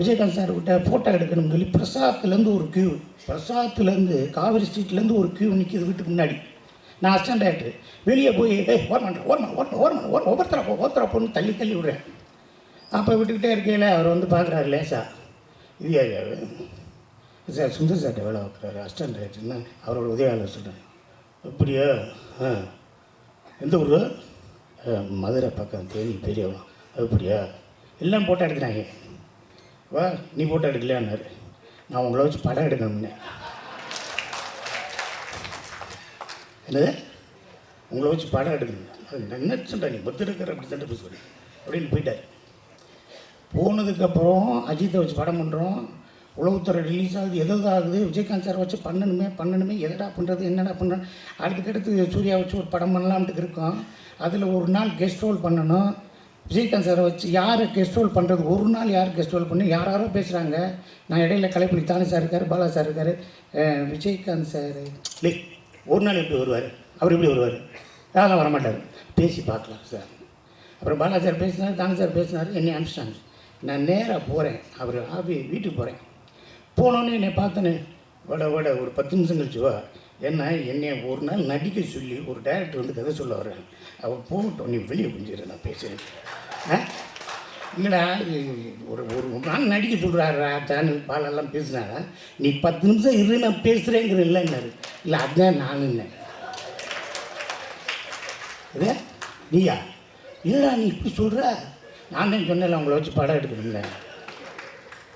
விஜயகாந்த் சார்கிட்ட ஃபோட்டோ எடுக்கணும்னு சொல்லி பிரசாத்துலேருந்து ஒரு கியூ, பிரசாத்துலேருந்து காவேரி ஸ்ட்ரீட்லேருந்து ஒரு கியூ நிற்கிது வீட்டுக்கு முன்னாடி. நான் அசிஸ்டன்ட் டைரக்டர் வெளியே போய் ஒவ்வொருத்தரப்போன்னு தள்ளி தள்ளி விடுறேன். அப்போ விட்டுக்கிட்டே இருக்கையில் அவர் வந்து பார்க்குறாரு லேசா, இது சார் சுந்தர் சார்ட்ட வேலை வைக்கிறாரு அசிஸ்டன்ட் டைரக்டர்னா அவரோட உதவியாளர் சொல்கிறேன். அப்படியா? எந்த ஊர்? மதுரை பக்கம் தேனி பெரியவளம். அப்படியா? எல்லாம் ஃபோட்டோ எடுக்கிறாங்க. வா நீ ஃபோட்டோ எடுக்கலையான்னாரு. நான் உங்களை வச்சு படம் எடுக்கணும்னே. என்னது உங்களை வச்சு படம் எடுக்கணும்? அது என்ன சொல்கிறேன், நீ பத்து இருக்கிற அப்படி தட்டு சொல்லி அப்படின்னு போயிட்டார். போனதுக்கப்புறம் அஜித்தை வச்சு படம் பண்ணுறோம், உளவுத்துறை ரிலீஸ் ஆகுது, எதாவது ஆகுது, விஜயகாந்த் சார் வச்சு பண்ணணுமே எதடா பண்ணுறது என்னடா பண்ணுறோம். அடுத்துக்கடுத்து சூர்யா வச்சு ஒரு படம் பண்ணலாம்ட்டு இருக்கோம். அதில் ஒரு நாள் கெஸ்ட் ரோல் பண்ணணும். விஜயகாந்த் சாரை வச்சு யார் கெஸ்ட் ரோல் பண்ணுறது, ஒரு நாள் யார் கெஸ்ட் ரோல் பண்ணி யாரோ பேசுகிறாங்க. நான் இடையில கலைப்புலி தானே சார் இருக்கார், பாலா சார் இருக்கார், விஜயகாந்த் சார் இல்லை ஒரு நாள் எப்படி வருவார், அவர் எப்படி வருவார், அதெல்லாம் வரமாட்டார், பேசி பார்க்கலாம் சார். அப்புறம் பாலா சார் பேசினார், தானே சார் பேசினார், என்னை அனுப்பிச்சிட்டாங்க. நான் நேராக போகிறேன், அவர் வீட்டுக்கு போகிறேன். போனோன்னே என்னை பார்த்தேன்னு வட ஒரு 10 நிமிஷம் கழிச்சு வா. ஏன்னா என்னை ஒரு நாள் நடிக்க சொல்லி ஒரு டைரக்டர் வந்து கதை சொல்ல வர்றேன். அவர் போகட்டும், நீ வெளியே கொஞ்சம் நான் பேசுகிறேன். இல்லைடா ஒரு நாள் நடிக்க சொல்கிறாரா தானு பாலெல்லாம் பேசுனாரா, நீ 10 நிமிஷம் இரு நான் பேசுகிறேங்கிற இல்லைன்னாரு. இல்லை அதுதான் நான் இல்லை நீயா இல்லைடா நீ இப்படி சொல்கிற, நான் தான் சொன்னேன் உங்களை வச்சு படம் எடுக்கணும்ல.